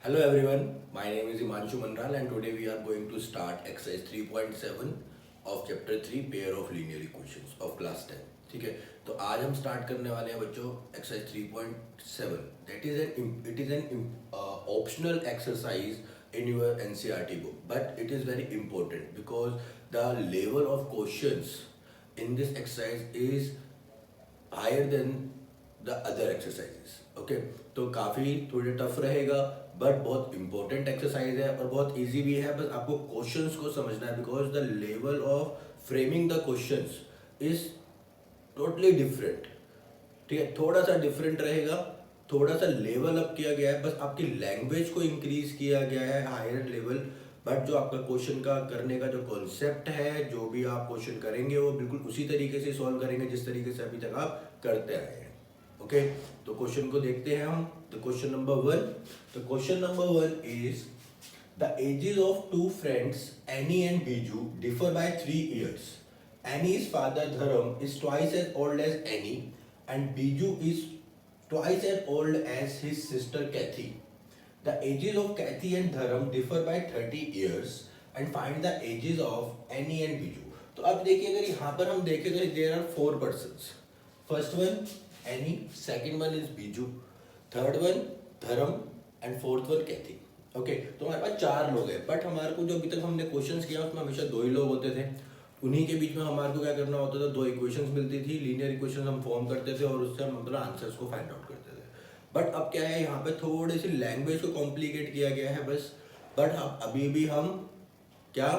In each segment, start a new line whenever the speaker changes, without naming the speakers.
Hello everyone, my name is Himanshu Manral and today we are going to start exercise 3.7 of chapter 3 pair of linear equations of class 10. ठीक है, तो आज हम start करने वाले हैं बच्चों exercise 3.7. It is an optional exercise in your NCERT book, but it is very important because the level of questions in this exercise is higher than the other exercises. Okay, तो काफ़ी थोड़े tough रहेगा but बहुत important exercise है और बहुत easy भी है. बस आपको क्वेश्चंस को समझना है because the level of framing the questions is totally different. ठीक है, थोड़ा सा डिफरेंट रहेगा, थोड़ा सा लेवल अप किया गया है, बस आपकी लैंग्वेज को इंक्रीज किया गया है हायर लेवल. बट जो आपका क्वेश्चन का करने का जो कॉन्सेप्ट है, जो भी आप क्वेश्चन करेंगे वो बिल्कुल उसी तरीके से सॉल्व करेंगे जिस तरीके से अभी तक आप करते आए हैं. ओके, तो क्वेश्चन को देखते हैं हम. तो क्वेश्चन नंबर 1. तो question number 1 is the ages of two friends Annie and Biju differ by 3 years. Annie's father Dharam is twice as old as Annie and Biju is twice as old as his sister Kathy. The ages of Kathy and Dharam differ by 30 years and find the ages of Annie and Biju. तो अब देखिए, अगर यहाँ पर हम देखें तो there are 4 persons. First one Annie, second one is Biju, third one Dharam and fourth one Kathy. Okay, तो हमारे पास 4 लोग हैं बट हमारे को जो अभी तक हमने क्वेश्चंस किया उसमें हमेशा 2 ही लोग होते थे. उन्हीं के बीच में हमारे को क्या करना होता था, 2 इक्वेशंस मिलती थी, लीनियर इक्वेशंस हम फॉर्म करते थे और उससे हम मतलब आंसर्स को फाइंड आउट करते थे. बट अब क्या है, यहाँ पे थोड़ी सी लैंग्वेज को कॉम्प्लिकेट किया गया है बस. बट अभी भी हम क्या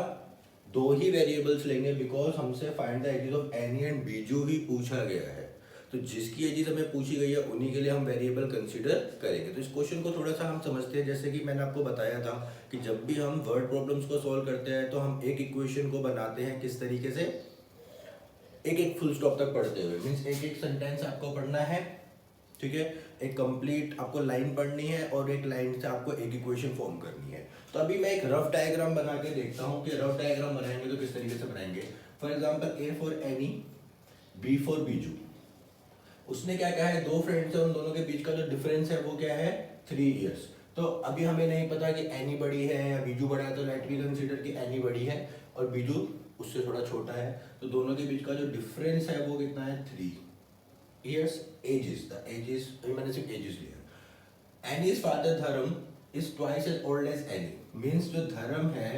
2 ही वेरिएबल्स लेंगे बिकॉज हमसे find the ages of Annie and Biju ही पूछा गया है. तो जिसकी एजेस हमें पूछी गई है उन्हीं के लिए हम वेरिएबल कंसीडर करेंगे. तो इस क्वेश्चन को थोड़ा सा हम समझते हैं. जैसे कि मैंने आपको बताया था कि जब भी हम वर्ड प्रॉब्लम्स को सॉल्व करते हैं तो हम एक इक्वेशन को बनाते हैं किस तरीके से, एक एक फुल स्टॉप तक पढ़ते हुए. मीन्स एक एक सेंटेंस आपको पढ़ना है. ठीक है, एक कंप्लीट आपको लाइन पढ़नी है और एक लाइन से आपको एक इक्वेशन फॉर्म करनी है. तो अभी मैं एक रफ डायग्राम बना के देखता हूँ कि रफ डायग्राम बनाएंगे तो किस तरीके से बनाएंगे. For example A for Annie, B for Biju. उसने क्या कहा है, 2 फ्रेंड्स है, उन दोनों के बीच का जो डिफरेंस है वो क्या है, 3 years. तो अभी हमें नहीं पता कि एनी बड़ी है या बीजू बड़ा है, तो लेट वी कंसीडर कि एनी बड़ी है और बीजू उससे थोड़ा छोटा है. तो दोनों के बीच का जो डिफरेंस है वो कितना है, 3 years. एजेस, द एजेस मैंने सिर्फ एजेस लिया. Annie's father Dharam is twice as old as Annie. Means जो धर्म है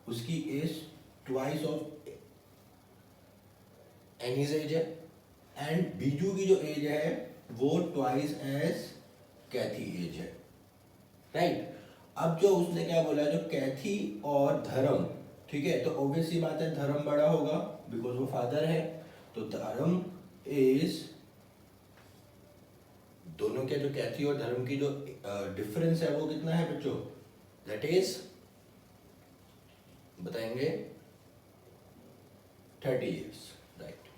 उसकी age twice of Annie's age है एंड बीजू की जो एज है वो ट्वाइस एज कैथी एज है. राइट, अब जो उसने क्या बोला, जो कैथी और धर्म, ठीक है, तो ऑब्वियसली बात है धर्म बड़ा होगा बिकॉज वो फादर है. तो धर्म इज, दोनों के जो कैथी और धर्म की जो डिफरेंस है वो कितना है बच्चों, दैट इज बताएंगे 30 years. राइट,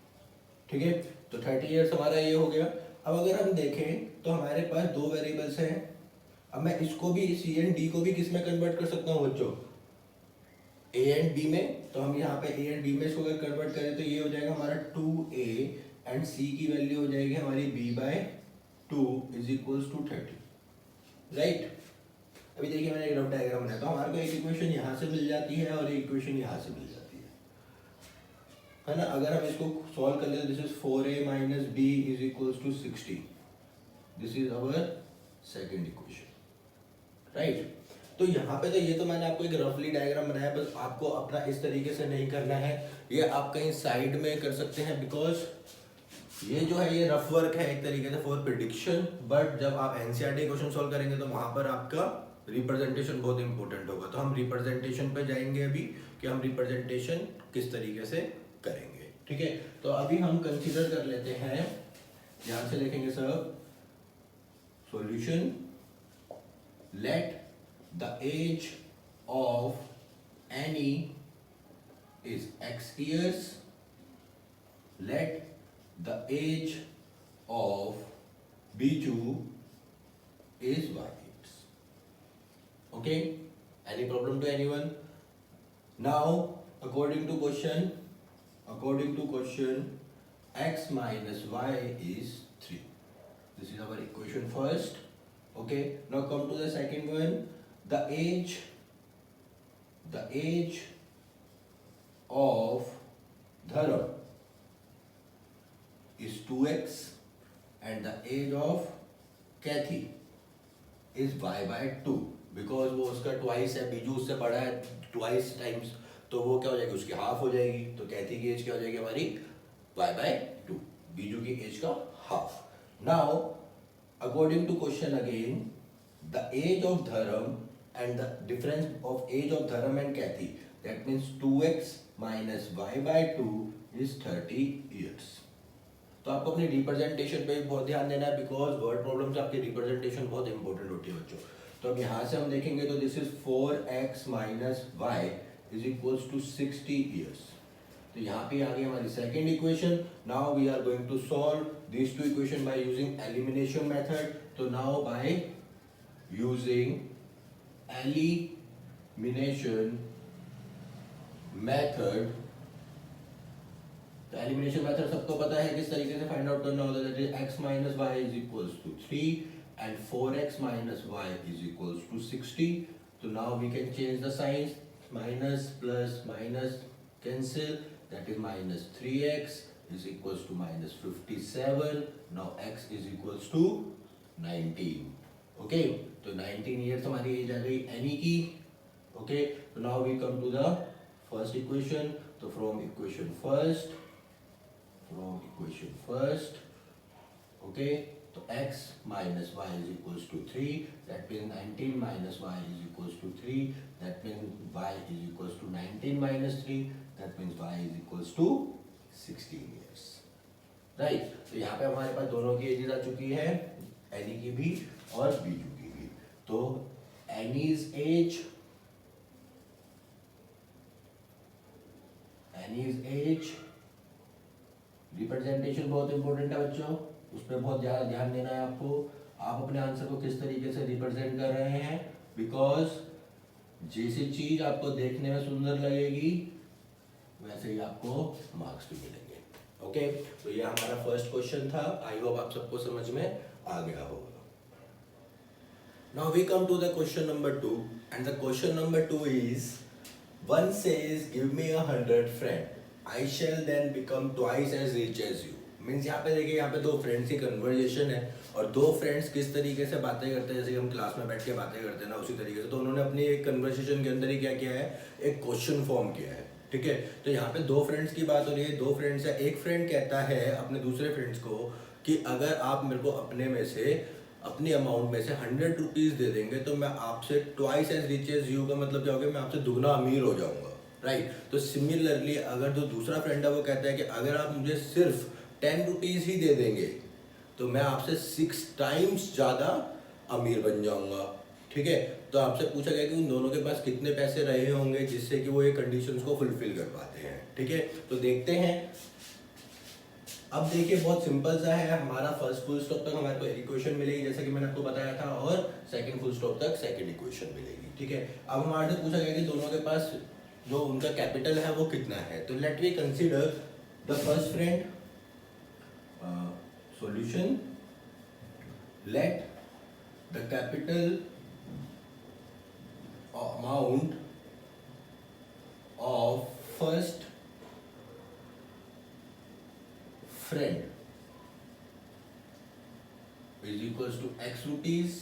ठीक है, तो 30 years हमारा ये हो गया. अब अगर हम देखें तो हमारे पास 2 वेरिएबल्स हैं. अब मैं इसको भी, सी एंड डी को भी किस में कन्वर्ट कर सकता हूँ बच्चों, ए एंड बी में. तो हम यहाँ पे ए एंड बी में इसको अगर कन्वर्ट करें तो ये हो जाएगा हमारा 2a एंड सी की वैल्यू हो जाएगी हमारी b/2 is equals to 30. Right, अभी देखिए मैंने एक रफ डायग्राम बनाया. तो हमारे को एक इक्वेशन यहाँ से मिल जाती है और एक इक्वेशन यहाँ से मिल जाती है ना. अगर हम इसको सॉल्व कर ले, this is 4a minus b is equals to 60. This is our second equation. Right, तो यहाँ पे तो ये तो मैंने आपको एक रफली डायग्राम बनाया, बस आपको अपना इस तरीके से नहीं करना है, ये आप कहीं साइड में कर सकते हैं बिकॉज ये जो है ये रफ वर्क है एक तरीके से फॉर प्रिडिक्शन. बट जब आप एनसीईआरटी क्वेश्चन सॉल्व करेंगे तो वहां पर आपका रिप्रेजेंटेशन बहुत इंपॉर्टेंट होगा. तो हम रिप्रेजेंटेशन पे जाएंगे अभी कि हम रिप्रेजेंटेशन किस तरीके से करेंगे. ठीक है, तो अभी हम कंसीडर कर लेते हैं, ध्यान से लिखेंगे सब. Solution, let the age of Annie is x years, let the age of Biju is y years. Okay, any problem to anyone? Now according to question x minus y is 3. This is our equation first. Okay, now come to the second one. the age of Dharam is 2x and the age of Kathy is y by 2 because वो उसका twice है, बीजू उससे बड़ा है twice times, तो वो क्या हो जाएगी, उसकी हाफ हो जाएगी। तो कैथी की एज क्या हो जाएगी हमारी y by 2, बीजू की एज का half. Now according to question again, the age of Dharam and the difference of age of Dharam and Kathy, that means 2x minus y by 2 is 30 years। तो आपको अपनी रिप्रेजेंटेशन पे भी बहुत ध्यान देना है, बिकॉज वर्ड प्रॉब्लम से आपकी रिप्रेजेंटेशन बहुत इंपॉर्टेंट होती है बच्चों। तो अब यहाँ से हम देखेंगे तो this is 4x minus y is equals to 60 years। तो यहाँ पे आ गई हमारी second equation. Now we are going to solve this two equation by using elimination method. तो now by using elimination method, तो एलिमिनेशन मेथड सबको पता है किस तरीके से फाइंड आउट करना होता है। That is x minus y is equals to 3 and 4x minus y is equals to 60। तो now we can change the signs, minus plus minus cancel, that is minus 3x is equals to minus 57। Now x is equals to 19। Okay, तो 19 years हमारी as आ गई any की। Okay, तो now we come to the first equation. तो from equation first, okay, तो x minus y is equals to 3, that means 19 minus y is equals to 3, that means y is equals to 19 minus 3, that means y is equals to 16 years, right? तो यहाँ पे हमारे पास दोनों की edges आ चुकी है, any की भी और बीजू की भी। तो एनीज एज रिप्रेजेंटेशन बहुत इंपॉर्टेंट है बच्चों, उस पर बहुत ज्यादा ध्यान देना है आपको। आप अपने आंसर को किस तरीके से रिप्रेजेंट कर रहे हैं, बिकॉज जैसी चीज आपको देखने में सुंदर लगेगी वैसे ही आपको मार्क्स भी मिलेंगे। ओके, तो ये हमारा फर्स्ट क्वेश्चन था। आई होप आप सबको समझ में आ गया होगा। Now we come to the question number 2, and the question number 2 is, one says give me 100 friend, I shall then become twice as rich as you। Means यहाँ पे देखिए, यहाँ पे दो फ्रेंड्स की कन्वर्जेशन है और दो फ्रेंड्स किस तरीके से बातें करते हैं, जैसे कि हम क्लास में बैठ के बातें करते हैं ना, उसी तरीके से। तो उन्होंने अपनी एक कन्वर्सेशन के अंदर ही क्या किया है, एक क्वेश्चन फॉर्म किया है, ठीक है। तो यहाँ पे दो फ्रेंड्स की बात हो रही है, दो फ्रेंड्स है। एक फ्रेंड कहता है अपने दूसरे फ्रेंड्स को कि अगर आप मेरे को अपनी अमाउंट में से 100 रुपीज़ दे देंगे तो मैं आपसे twice as rich as you का मतलब क्या होगा, मैं आपसे दुगना अमीर हो जाऊंगा, राइट। तो सिमिलरली अगर जो दूसरा फ्रेंड है वो कहता है कि अगर आप मुझे सिर्फ 10 रुपीज़ ही दे देंगे तो मैं आपसे 6 टाइम्स ज़्यादा अमीर बन जाऊंगा, ठीक है। तो आपसे पूछा गया कि उन दोनों के पास कितने पैसे रहे होंगे जिससे कि वो ये कंडीशंस को फुलफिल कर पाते हैं, ठीक है। तो देखते हैं। अब देखिए बहुत सिंपल सा है, हमारा फर्स्ट फुल स्टॉप तक हमारे को एक इक्वेशन मिलेगी जैसे कि मैंने आपको बताया था, और सेकंड फुल स्टॉप तक सेकंड इक्वेशन मिलेगी, ठीक है। अब हमारे से पूछा गया कि दोनों के पास जो उनका कैपिटल है वो कितना है। तो let we consider the first friend solution. Let the capital amount of first friend is equals to x rupees,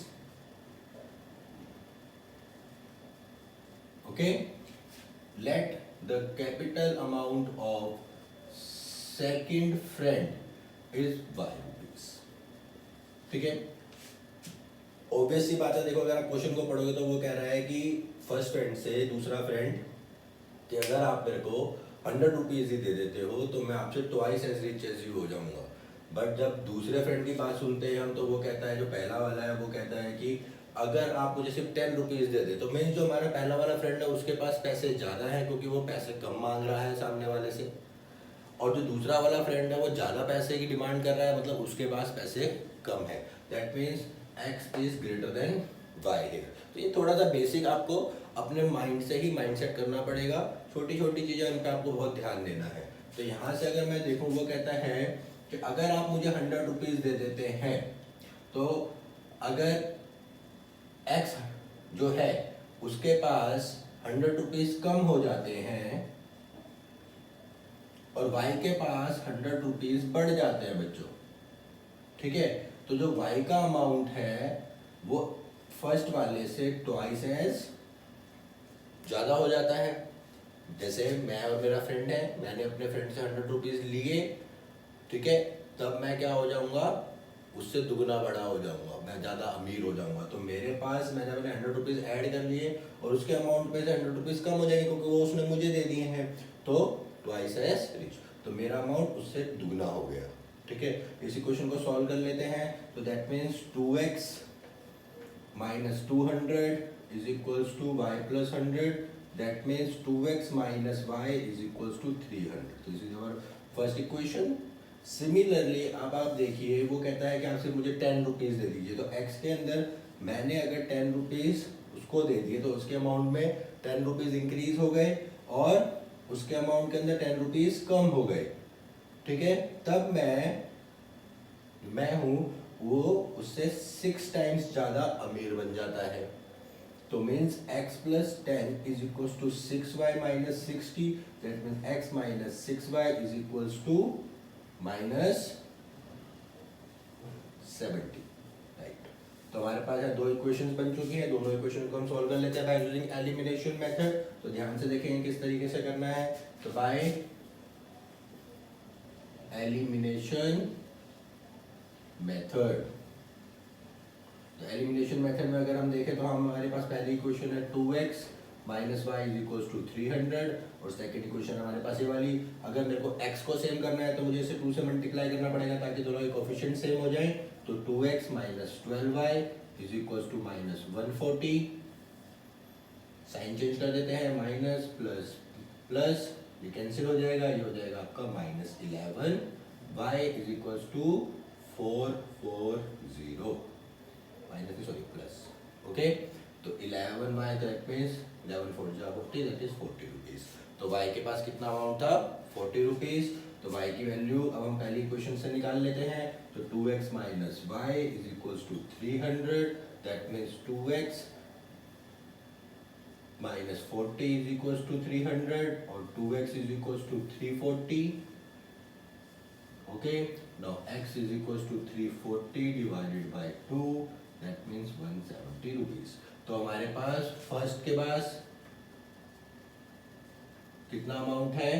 okay. Let the capital amount of second friend is y rupees, ठीक है। Obvious सी बात है, देखो अगर आप question को पढ़ोगे तो वो कह रहा है कि फर्स्ट फ्रेंड से दूसरा फ्रेंड कि अगर आप मेरे को 100 रुपीज़ ही दे देते हो तो मैं आपसे twice as rich as you हो जाऊंगा। बट जब दूसरे फ्रेंड की बात सुनते हैं हम, तो वो कहता है, जो पहला वाला है वो कहता है कि अगर आप मुझे सिर्फ 10 रुपीज़ दे दे, तो मीन्स जो हमारा पहला वाला फ्रेंड है उसके पास पैसे ज़्यादा है क्योंकि वो पैसे कम मांग रहा है सामने वाले से, और जो दूसरा वाला फ्रेंड है वो ज़्यादा पैसे की डिमांड कर रहा है, मतलब उसके पास पैसे कम है। That means x is greater than y है। तो ये थोड़ा सा बेसिक आपको अपने माइंड से ही माइंडसेट करना पड़ेगा, छोटी छोटी चीज़ें उन पर आपको बहुत ध्यान देना है। तो यहाँ से अगर मैं देखूँ, वो कहता है कि अगर आप मुझे 100 रुपीज़ दे देते हैं तो अगर x जो है उसके पास 100 रुपीज कम हो जाते हैं और y के पास 100 रुपीज बढ़ जाते हैं बच्चों, ठीक है। तो जो y का अमाउंट है वो फर्स्ट वाले से ट्वाइस एज ज्यादा हो जाता है। जैसे मैं और मेरा फ्रेंड है, मैंने अपने फ्रेंड से 100 रुपीज लिए, ठीक है, तब मैं क्या हो जाऊंगा, उससे दुगना बड़ा हो जाऊंगा, मैं ज्यादा अमीर हो जाऊंगा। तो मेरे पास मैंने 100 रुपीज ऐड कर लिए और उसके अमाउंट पे से 100 रुपीज कम हो जाएंगे क्योंकि वो उसने मुझे दे दिए हैं, तो ट्वाइस एज रिच, तो मेरा अमाउंट उससे दुगना हो गया, ठीक है। इसी क्वेश्चन को सॉल्व कर लेते हैं। तो that means 2x minus 200 is equals to y plus 100. That means 2x minus y is equals to 300. So this is our first equation. Similarly अब आप देखिए वो कहता है कि आप सिर्फ मुझे 10 रुपीज दे दीजिए। तो x के अंदर मैंने अगर 10 रुपीज उसको दे दिए तो उसके अमाउंट में 10 रुपीज इंक्रीज हो गए और उसके अमाउंट के अंदर 10 रुपीज कम हो गए, ठीक है। तब मैं हूँ वो उससे 6 टाइम्स ज्यादा अमीर बन जाता है। तो means x plus 10 is equals to 6y minus 60. That means x minus 6y is equals to minus 70. Right. तो हमारे पास है दो इक्वेशंस बन चुकी हैं, दोनों इक्वेशन को हम सॉल्व कर लेते हैं बाय यूजिंग एलिमिनेशन मेथड। तो ध्यान से देखेंगे किस तरीके से करना है। तो बाय एलिमिनेशन मेथड, तो एलिमिनेशन मेथड में अगर हम देखें तो हमारे पास पहली इक्वेशन है 2x minus y is equals to 300 और सेकंड इक्वेशन हमारे पास ये वाली। अगर मेरे को x को सेम करना है तो मुझे इसे 2 से मल्टीप्लाई करना पड़ेगा ताकि दोनों के कोफिशिएंट सेम हो जाएं। तो 2x minus 12y is equals to minus 140, sign change कर देते हैं, माइनस प्लस प्लस ये कैंसिल हो जाएगा, ये हो जाएगा आपका minus 11y is equals to 440 minus sorry plus, okay. तो 11y दैट मींस 11 4 जा 40 दैट इज 40 रुपीस। तो y के पास कितना अमाउंट था 40 रुपीस। तो y की वैल्यू अब हम पहली इक्वेशन से निकाल लेते हैं। तो 2x minus y is equals to 300 that means 2x minus 40 is equals to 300 और 2x is equals to 340, okay. Now x is equals to 340 divided by 2 that means 170 rupees. तो हमारे पास फर्स्ट के पास कितना अमाउंट है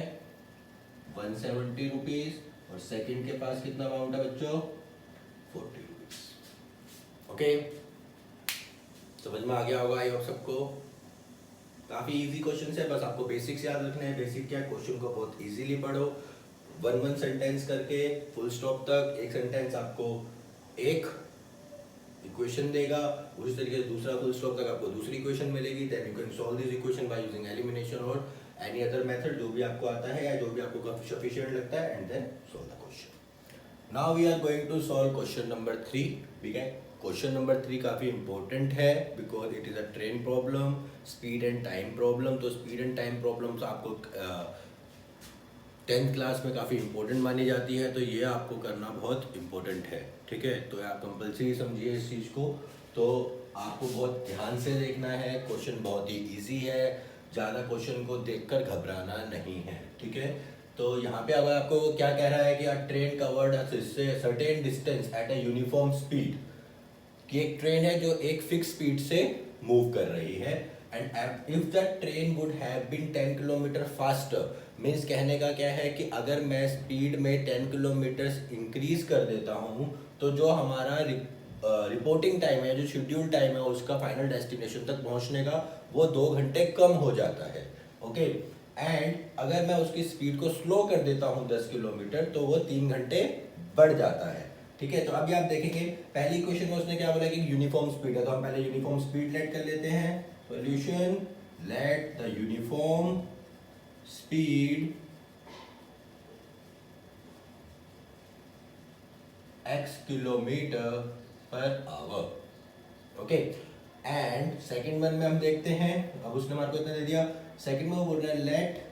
170 रुपीज और second के पास कितना amount है बच्चों 40 रुपीज, ओके। समझ में आ गया होगा आई होप सबको। काफी इजी क्वेश्चन है, बस आपको बेसिक्स याद रखने हैं। बेसिक क्या, क्वेश्चन को बहुत इजीली पढ़ो, वन सेंटेंस करके फुल स्टॉप तक। एक सेंटेंस आपको एक इक्वेशन देगा, उसी तरीके से दूसरा फुल स्टॉप तक आपको दूसरी इक्वेशन मिलेगी। Then you can solve this equation by using elimination और एनी अदर मेथड जो भी आपको आता है या जो भी आपको सफिशिएंट लगता है, and then solve the question. Now we are going to solve question number 3, ठीक है। क्वेश्चन नंबर 3 काफी इंपॉर्टेंट है because it is a train problem, speed and time problem. तो स्पीड एंड टाइम प्रॉब्लम्स आपको 10th class में काफ़ी important मानी जाती है, तो ये आपको करना बहुत इंपॉर्टेंट है, ठीक है। तो आप कंपलसरी समझिए इस चीज़ को। तो आपको बहुत ध्यान से देखना है, क्वेश्चन बहुत ही इजी है, ज़्यादा क्वेश्चन को देखकर घबराना नहीं है, ठीक है। तो यहाँ पे अब आपको क्या कह रहा है कि अ train covered certain distance at a uniform speed, कि एक ट्रेन है जो एक फिक्स स्पीड से मूव कर रही है, and if the train would have been 10 kilometre faster, means कहने का क्या है कि अगर मैं स्पीड में 10 किलोमीटर इंक्रीज कर देता हूँ तो जो हमारा रिपोर्टिंग टाइम है, जो शेड्यूल टाइम है उसका फाइनल डेस्टिनेशन तक पहुँचने का, वो 2 घंटे कम हो जाता है, ओके। एंड अगर मैं उसकी स्पीड को स्लो कर देता हूँ 10 किलोमीटर तो वो 3 घंटे बढ़ जाता है, ठीक है। तो अभी आप देखेंगे पहली क्वेश्चन में उसने क्या बोला कि यूनिफॉर्म स्पीड है, तो हम पहले यूनिफॉर्म स्पीड लेट कर लेते हैं। Solution, let the uniform speed x kilometre per our, okay. And second one में हम देखते हैं, अब उसने हमारे को इतना दे दिया। सेकंड में वो बोल रहा है लेट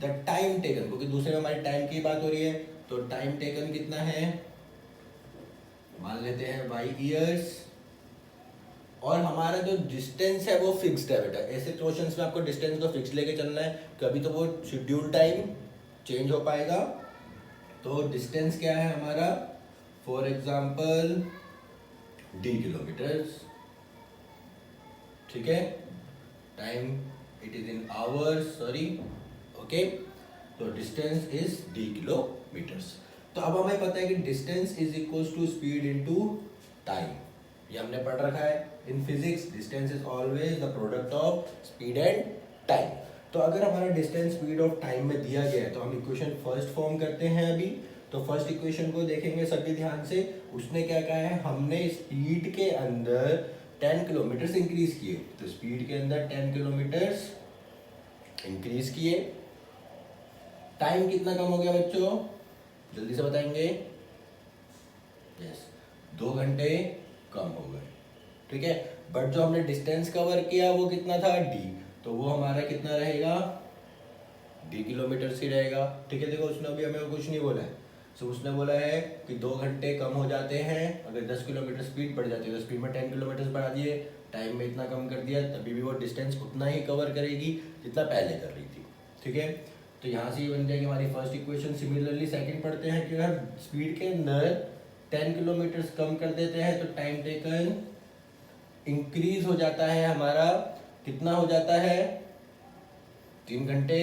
द टाइम टेकन, क्योंकि दूसरे में हमारी टाइम की बात हो रही है, तो टाइम टेकन कितना है, मान लेते हैं y इयर्स, और हमारा जो डिस्टेंस है वो फिक्स्ड है बेटा। ऐसे क्वेश्चंस में आपको डिस्टेंस को फिक्स लेके चलना है, कभी तो वो शेड्यूल टाइम चेंज हो पाएगा। तो डिस्टेंस क्या है हमारा, फॉर एग्जाम्पल d किलोमीटर्स, ठीक है, time it is in hours, sorry, okay. तो डिस्टेंस इज d किलोमीटर्स। तो अब हमें पता है कि distance is equal to speed into time, ये हमने पढ़ रखा है in physics. Distance is always the product of speed and time. तो अगर हमारा डिस्टेंस स्पीड ऑफ टाइम में दिया गया है तो हम इक्वेशन फर्स्ट फॉर्म करते हैं अभी। तो फर्स्ट इक्वेशन को देखेंगे सभी ध्यान से। उसने क्या कहा है, हमने स्पीड के अंदर 10 किलोमीटर इंक्रीज किए। तो स्पीड के अंदर 10 किलोमीटर इंक्रीज किए। टाइम कितना कम हो गया बच्चों, जल्दी से बताएंगे। यस, 2 घंटे कम हो गए, ठीक है। बट जो हमने डिस्टेंस कवर किया वो कितना था, d, तो वो हमारा कितना रहेगा, d किलोमीटर ही रहेगा, ठीक है। देखो उसने अभी हमें कुछ नहीं बोला है। सो उसने बोला है कि 2 घंटे कम हो जाते हैं अगर 10 किलोमीटर स्पीड बढ़ जाती है। तो स्पीड में 10 किलोमीटर बढ़ा दिए, टाइम में इतना कम कर दिया, तभी भी वो डिस्टेंस उतना ही कवर करेगी जितना पहले कर रही थी, ठीक है। तो यहाँ से ये बन जाएगी हमारी फर्स्ट इक्वेशन। सिमिलरली सेकंड पढ़ते हैं कि अगर स्पीड के अंदर 10 किलोमीटर कम कर देते हैं तो टाइम टेकन इंक्रीज हो जाता है हमारा, कितना हो जाता है, 3 घंटे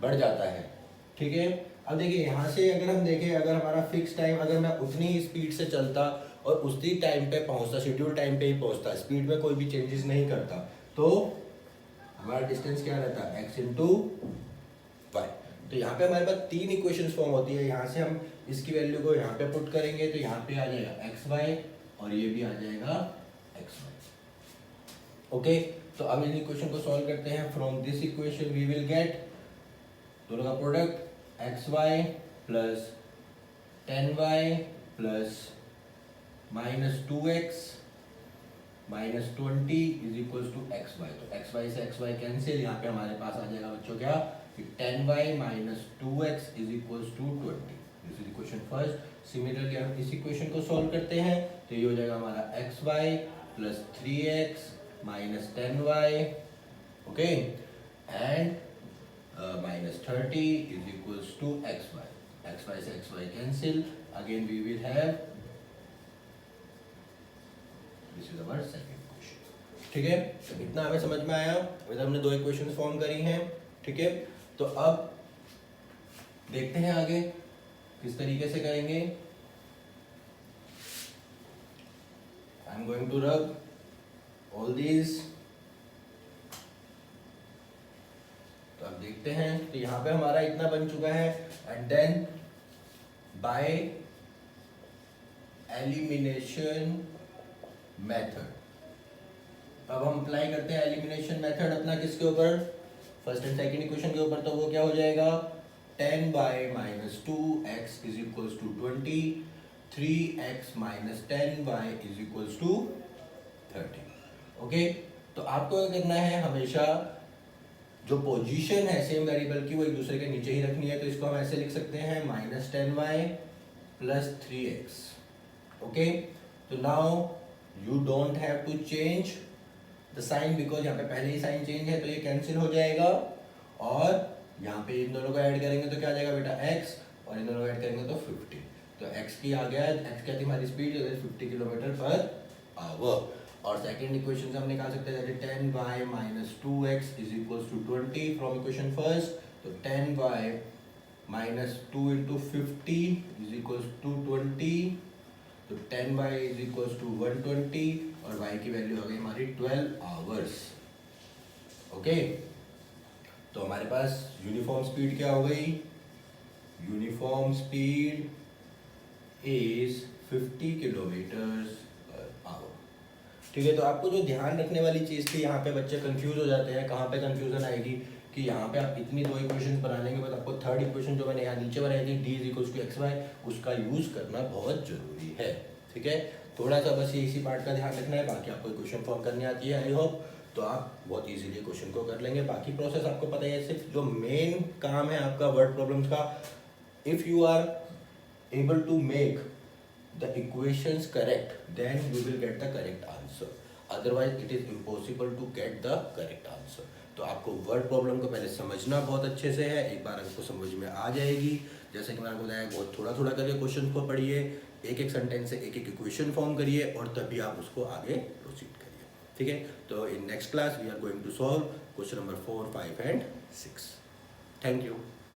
बढ़ जाता है, ठीक है। अब देखिए यहाँ से अगर हम देखें, अगर हमारा फिक्स टाइम, अगर मैं उतनी ही स्पीड से चलता और उसी टाइम पे पहुँचता, शेड्यूल टाइम पे ही पहुँचता, स्पीड में कोई भी चेंजेस नहीं करता, तो हमारा डिस्टेंस क्या रहता है, x इंटू वाई। तो यहाँ पे हमारे पास 3 इक्वेशंस फॉर्म होती है। यहाँ से हम इसकी वैल्यू को यहाँ पे पुट करेंगे तो यहाँ पे आ जाएगा एक्स वाई और ये भी आ जाएगा एक्स वाई, ओके। तो अब इन इक्वेशन को सॉल्व करते हैं। From this equation we will get दोनों का product x y plus 10y plus minus 2x minus 20 is equal to x y. तो एक्स वाई से एक्स वाई कैंसिल, यहाँ पे हमारे पास आ जाएगा बच्चों क्या, 10y minus 2x is equal to 20। This is equation first. Similarly हम इस इक्वेशन को सॉल्व करते हैं तो ये हो जाएगा हमारा x y plus 3x minus 10y, okay, and minus 30 is equal to x y. X y से x y cancel, again we will have this is our second equation, ठीक है। तो इतना हमें समझ में आया। अभी हमने 2 इक्वेशंस फॉर्म करी हैं, ठीक है। तो अब देखते हैं आगे किस तरीके से करेंगे। I am going to rub all these. तो अब देखते हैं, तो यहाँ पे हमारा इतना बन चुका है। And then by elimination method, अब हम अप्लाई करते हैं एलिमिनेशन मेथड अपना किसके ऊपर, फर्स्ट एंड सेकंड इक्वेशन के ऊपर। तो वो क्या हो जाएगा, 10 by minus 2x is equals to 20, 3x minus 10y is equals to 30, okay. तो आपको क्या करना है, हमेशा जो पोजीशन है सेम वेरिएबल की वो एक दूसरे के नीचे ही रखनी है। तो इसको हम ऐसे लिख सकते हैं minus 10y plus 3x, okay. तो now you don't have to change the sign because यहाँ पे पहले ही साइन चेंज है, तो ये कैंसिल हो जाएगा। और यहाँ पे इन दोनों को ऐड करेंगे तो क्या आ जाएगा बेटा x, और इन दोनों को ऐड करेंगे तो 50। तो x की आ गया, x क्या थी हमारी स्पीड, 50 किलोमीटर पर आवर। और सेकंड इक्वेशन से हम निकाल सकते हैं 10y minus 2x is equal to 20 from equation first. तो 10y minus 2 into 50 is equal to 20। तो 10y इज इक्वल टू 120 और y की वैल्यू आ गई हमारी 12 आवर्स, ओके। तो हमारे पास यूनिफॉर्म स्पीड क्या हो गई, uniform speed is 50 kilometre per our, ठीक है। तो आपको जो ध्यान रखने वाली चीज़ थी, यहाँ पे बच्चे कंफ्यूज हो जाते हैं। कहाँ पे कंफ्यूजन आएगी कि यहाँ पे आप इतनी 2 इक्वेशन बनाने के बाद आपको थर्ड इक्वेशन जो मैंने यहाँ नीचे बनाई थी d is equal to x y, उसका यूज़ करना बहुत जरूरी है, ठीक है। थोड़ा सा बस ये इसी पार्ट का ध्यान रखना है, बाकी आपको क्वेश्चन फॉर्म करनी आती है आई होप, तो आप बहुत इजीली क्वेश्चन को कर लेंगे। बाकी प्रोसेस आपको पता ही है। सिर्फ जो मेन काम है आपका वर्ड प्रॉब्लम्स का, if you are able to make the equations correct then you will get the correct answer. Otherwise it is impossible to get the correct answer. तो आपको वर्ड प्रॉब्लम को पहले समझना बहुत अच्छे से है, एक बार आपको समझ में आ जाएगी, जैसे कि मैंने आपको बताया बहुत थोड़ा थोड़ा करके क्वेश्चन को पढ़िए, एक एक सेंटेंस से एक एक इक्वेशन फॉर्म करिए और तभी आप उसको आगे प्रोसीड करिए। ठीक है, तो in next class we are going to solve question number 4, 5 and 6। Thank you.